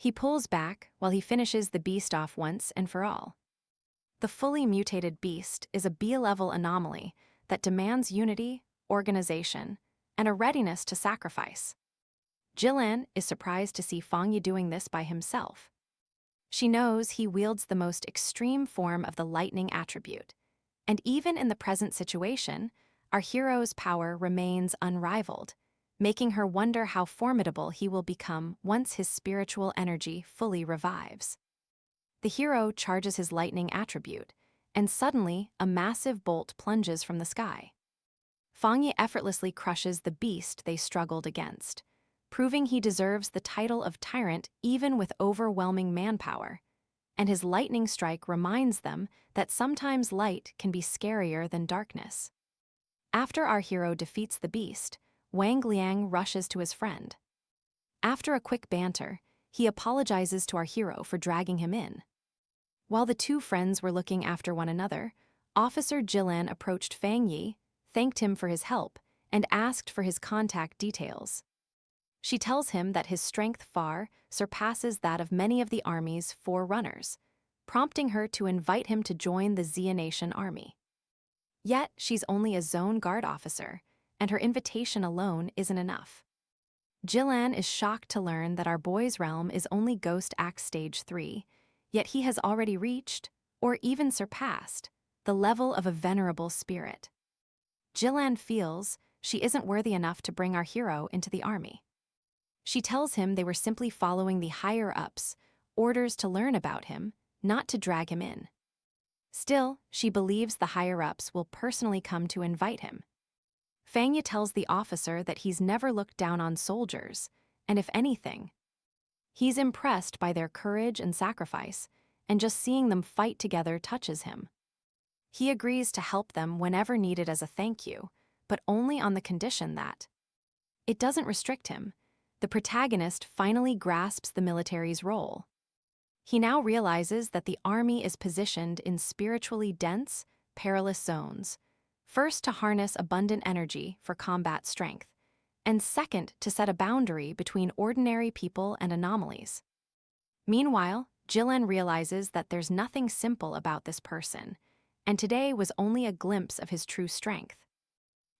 He pulls back while he finishes the beast off once and for all. The fully mutated beast is a B-level anomaly that demands unity, organization, and a readiness to sacrifice. Jillian is surprised to see Fangyi doing this by himself. She knows he wields the most extreme form of the lightning attribute, and even in the present situation, our hero's power remains unrivaled, making her wonder how formidable he will become once his spiritual energy fully revives. The hero charges his lightning attribute, and suddenly a massive bolt plunges from the sky. Fangyi effortlessly crushes the beast they struggled against, proving he deserves the title of tyrant even with overwhelming manpower, and his lightning strike reminds them that sometimes light can be scarier than darkness. After our hero defeats the beast, Wang Liang rushes to his friend. After a quick banter, he apologizes to our hero for dragging him in. While the two friends were looking after one another, Officer Jillian approached Fang Yi, thanked him for his help, and asked for his contact details. She tells him that his strength far surpasses that of many of the army's forerunners, prompting her to invite him to join the Xia Nation army. Yet, she's only a zone guard officer, and her invitation alone isn't enough. Jillian is shocked to learn that our boy's realm is only Ghost Axe Stage 3, yet he has already reached, or even surpassed, the level of a venerable spirit. Jillian feels she isn't worthy enough to bring our hero into the army. She tells him they were simply following the higher-ups' orders to learn about him, not to drag him in. Still, she believes the higher-ups will personally come to invite him. Fangyi tells the officer that he's never looked down on soldiers, and if anything, he's impressed by their courage and sacrifice, and just seeing them fight together touches him. He agrees to help them whenever needed as a thank you, but only on the condition that it doesn't restrict him. The protagonist finally grasps the military's role. He now realizes that the army is positioned in spiritually dense, perilous zones, first to harness abundant energy for combat strength, and second to set a boundary between ordinary people and anomalies. Meanwhile, Jillian realizes that there's nothing simple about this person, and today was only a glimpse of his true strength.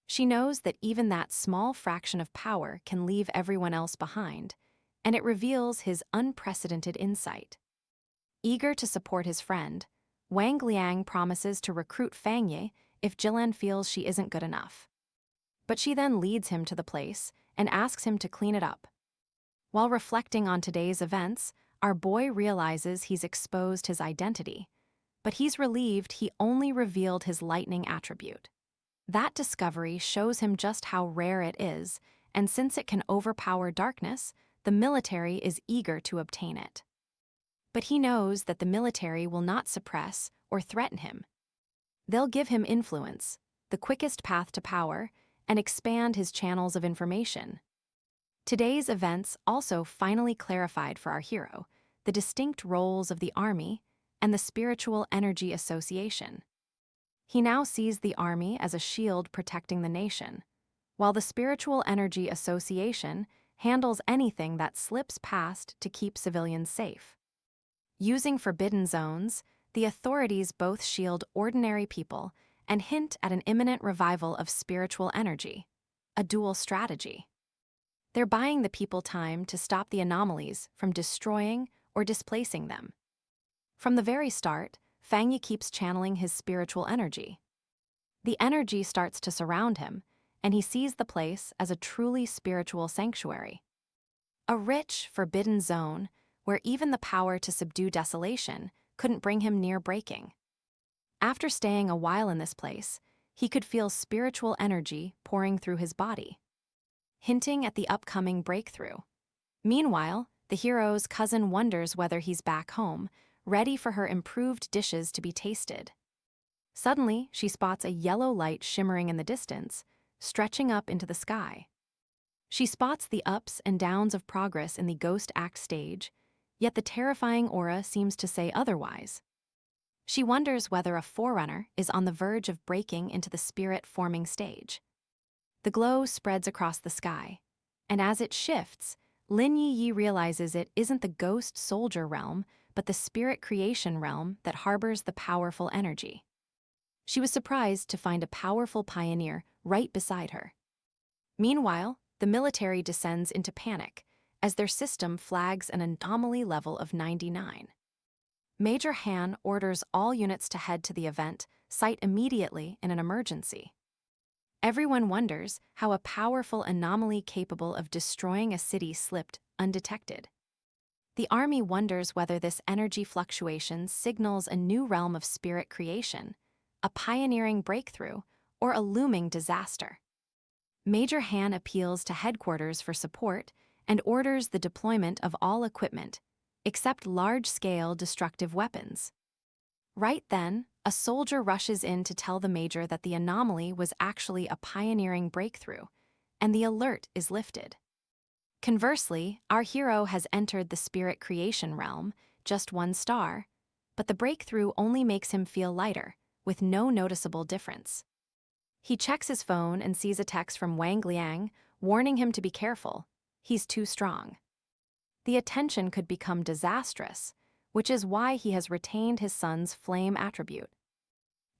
She knows that even that small fraction of power can leave everyone else behind, and it reveals his unprecedented insight. Eager to support his friend, Wang Liang promises to recruit Fangyi if Jillian feels she isn't good enough. But she then leads him to the place and asks him to clean it up. While reflecting on today's events, our boy realizes he's exposed his identity, but he's relieved he only revealed his lightning attribute. That discovery shows him just how rare it is, and since it can overpower darkness, the military is eager to obtain it. But he knows that the military will not suppress or threaten him. They'll give him influence, the quickest path to power, and expand his channels of information. Today's events also finally clarified for our hero the distinct roles of the army and the Spiritual Energy Association. He now sees the army as a shield protecting the nation, while the Spiritual Energy Association handles anything that slips past to keep civilians safe. Using forbidden zones, the authorities both shield ordinary people and hint at an imminent revival of spiritual energy, a dual strategy. They're buying the people time to stop the anomalies from destroying or displacing them. From the very start, Fangyi keeps channeling his spiritual energy. The energy starts to surround him, and he sees the place as a truly spiritual sanctuary. A rich, forbidden zone where even the power to subdue desolation couldn't bring him near breaking. After staying a while in this place, he could feel spiritual energy pouring through his body, hinting at the upcoming breakthrough. Meanwhile, the hero's cousin wonders whether he's back home, ready for her improved dishes to be tasted. Suddenly, she spots a yellow light shimmering in the distance, stretching up into the sky. She spots the ups and downs of progress in the Ghost Axe stage, yet the terrifying aura seems to say otherwise. She wonders whether a forerunner is on the verge of breaking into the spirit-forming stage. The glow spreads across the sky, and as it shifts, Lin Yi realizes it isn't the ghost soldier realm, but the spirit creation realm that harbors the powerful energy. She was surprised to find a powerful pioneer right beside her. Meanwhile, the military descends into panic as their system flags an anomaly level of 99. Major Han orders all units to head to the event site immediately in an emergency. Everyone wonders how a powerful anomaly capable of destroying a city slipped undetected. The army wonders whether this energy fluctuation signals a new realm of spirit creation, a pioneering breakthrough, or a looming disaster. Major Han appeals to headquarters for support and orders the deployment of all equipment, except large-scale destructive weapons. Right then, a soldier rushes in to tell the major that the anomaly was actually a pioneering breakthrough, and the alert is lifted. Conversely, our hero has entered the spirit creation realm, just 1 star, but the breakthrough only makes him feel lighter, with no noticeable difference. He checks his phone and sees a text from Wang Liang warning him to be careful. He's too strong. The attention could become disastrous, which is why he has retained his son's flame attribute.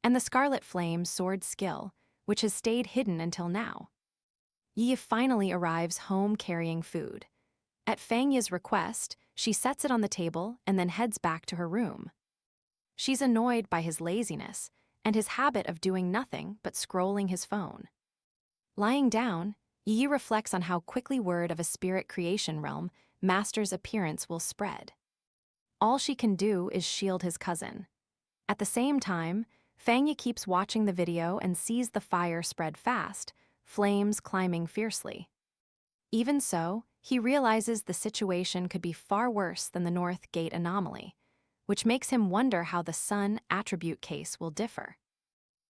And the Scarlet Flame sword skill, which has stayed hidden until now. Yi finally arrives home carrying food. At Fang Yi's request, she sets it on the table and then heads back to her room. She's annoyed by his laziness and his habit of doing nothing but scrolling his phone. Lying down, Yi reflects on how quickly word of a spirit creation realm master's appearance will spread. All she can do is shield his cousin. At the same time, Fang Yi keeps watching the video and sees the fire spread fast, flames climbing fiercely. Even so, he realizes the situation could be far worse than the North Gate anomaly, which makes him wonder how the Sun attribute case will differ.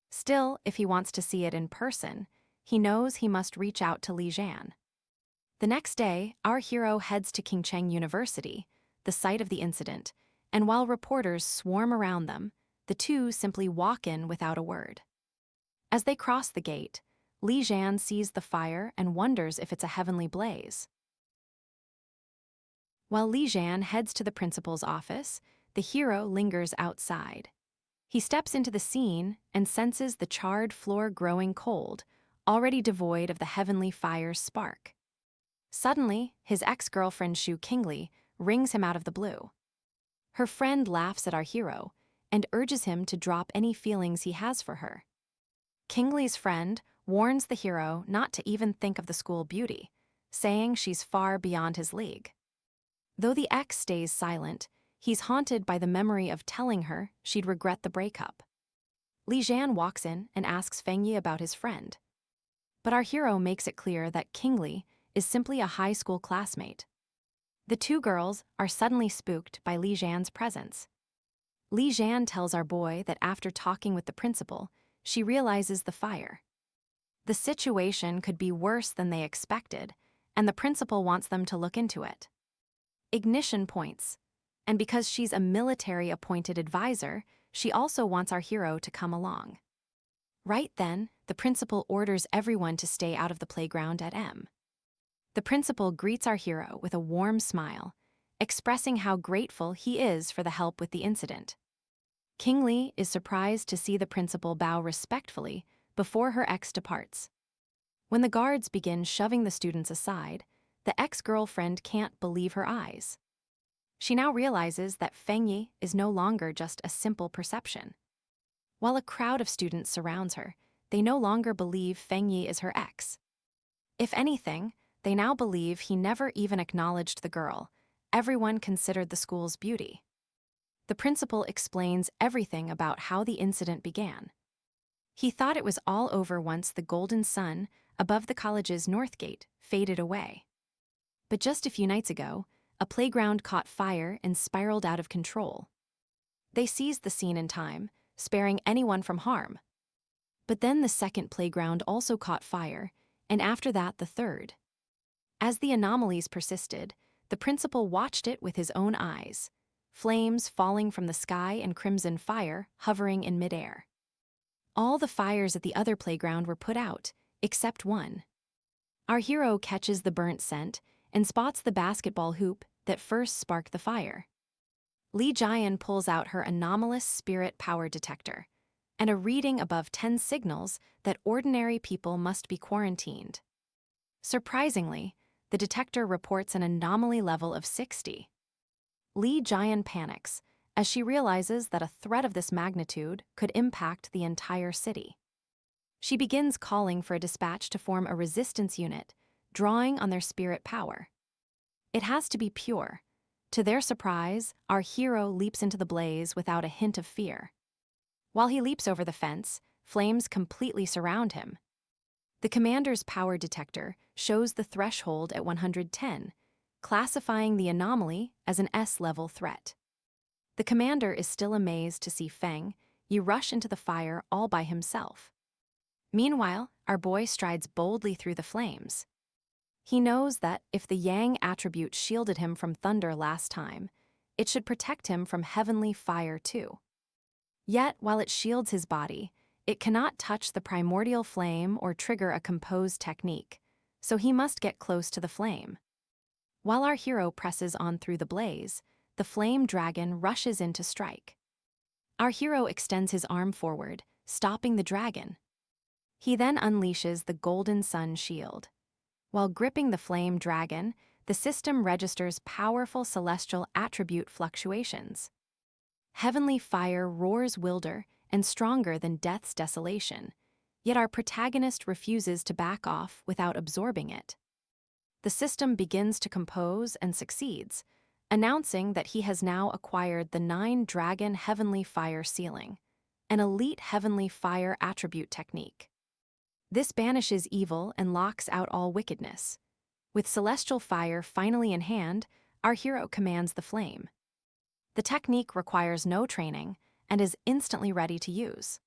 Still, if he wants to see it in person, he knows he must reach out to Li Jian. The next day, our hero heads to Qingcheng University, the site of the incident, and while reporters swarm around them, the two simply walk in without a word. As they cross the gate, Li Jian sees the fire and wonders if it's a heavenly blaze. While Li Jian heads to the principal's office, the hero lingers outside. He steps into the scene and senses the charred floor growing cold, already devoid of the heavenly fire's spark. Suddenly, his ex-girlfriend Shu Qingli rings him out of the blue. Her friend laughs at our hero and urges him to drop any feelings he has for her. Qingli's friend warns the hero not to even think of the school beauty, saying she's far beyond his league. Though the ex stays silent, he's haunted by the memory of telling her she'd regret the breakup. Li Jian walks in and asks Fang Yi about his friend. But our hero makes it clear that Qingli is simply a high school classmate. The two girls are suddenly spooked by Li Jian's presence. Li Jian tells our boy that after talking with the principal, she realizes the fire. The situation could be worse than they expected, and the principal wants them to look into it. Ignition points, and because she's a military-appointed advisor, she also wants our hero to come along. Right then, the principal orders everyone to stay out of the playground at M. The principal greets our hero with a warm smile, expressing how grateful he is for the help with the incident. Qingli is surprised to see the principal bow respectfully before her ex departs. When the guards begin shoving the students aside, the ex-girlfriend can't believe her eyes. She now realizes that Fang Yi is no longer just a simple perception. While a crowd of students surrounds her, they no longer believe Fang Yi is her ex. If anything, they now believe he never even acknowledged the girl. Everyone considered the school's beauty. The principal explains everything about how the incident began. He thought it was all over once the golden sun above the college's north gate faded away. But just a few nights ago, a playground caught fire and spiraled out of control. They seized the scene in time, sparing anyone from harm. But then the second playground also caught fire, and after that the third. As the anomalies persisted, the principal watched it with his own eyes, flames falling from the sky and crimson fire hovering in midair. All the fires at the other playground were put out, except one. Our hero catches the burnt scent and spots the basketball hoop that first sparked the fire. Li Jian pulls out her anomalous spirit power detector, and a reading above 10 signals that ordinary people must be quarantined. Surprisingly, the detector reports an anomaly level of 60. Li Jian panics as she realizes that a threat of this magnitude could impact the entire city. She begins calling for a dispatch to form a resistance unit, drawing on their spirit power. It has to be pure. To their surprise, our hero leaps into the blaze without a hint of fear. While he leaps over the fence, flames completely surround him. The commander's power detector shows the threshold at 110, classifying the anomaly as an S-level threat. The commander is still amazed to see Feng Yi rush into the fire all by himself. Meanwhile, our boy strides boldly through the flames. He knows that if the Yang attribute shielded him from thunder last time, it should protect him from heavenly fire too. Yet, while it shields his body, it cannot touch the primordial flame or trigger a composed technique, so he must get close to the flame. While our hero presses on through the blaze, the flame dragon rushes in to strike. Our hero extends his arm forward, stopping the dragon. He then unleashes the Golden Sun Shield. While gripping the flame dragon, the system registers powerful celestial attribute fluctuations. Heavenly fire roars wilder and stronger than death's desolation, yet our protagonist refuses to back off without absorbing it. The system begins to compose and succeeds, announcing that he has now acquired the 9-Dragon Heavenly Fire Ceiling, an elite heavenly fire attribute technique. This banishes evil and locks out all wickedness. With celestial fire finally in hand, our hero commands the flame. The technique requires no training and is instantly ready to use.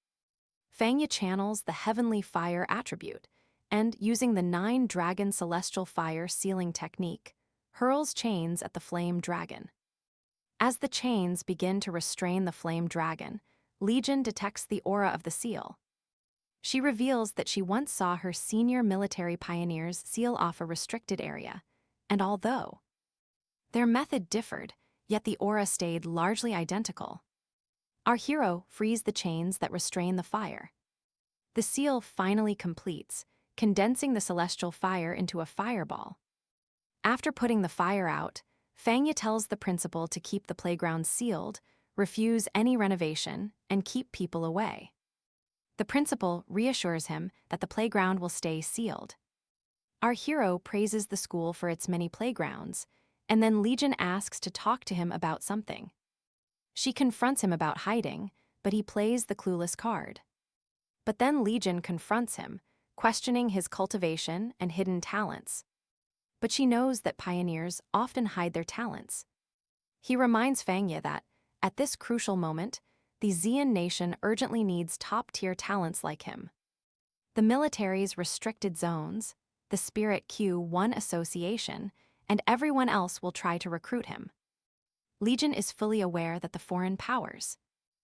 Feng Yi channels the heavenly fire attribute and, using the 9-Dragon Celestial Fire Sealing technique, hurls chains at the flame dragon. As the chains begin to restrain the flame dragon, Legion detects the aura of the seal. She reveals that she once saw her senior military pioneers seal off a restricted area, and although their method differed, yet the aura stayed largely identical. Our hero frees the chains that restrain the fire. The seal finally completes, condensing the celestial fire into a fireball. After putting the fire out, Feng Yi tells the principal to keep the playground sealed, refuse any renovation, and keep people away. The principal reassures him that the playground will stay sealed. Our hero praises the school for its many playgrounds, and then Legion asks to talk to him about something. She confronts him about hiding, but he plays the clueless card. But then Legion confronts him, questioning his cultivation and hidden talents. But she knows that pioneers often hide their talents. He reminds Feng Yi that, at this crucial moment, the Xian nation urgently needs top-tier talents like him. The military's restricted zones, the Spirit Q1 Association, and everyone else will try to recruit him. Legion is fully aware that the foreign powers,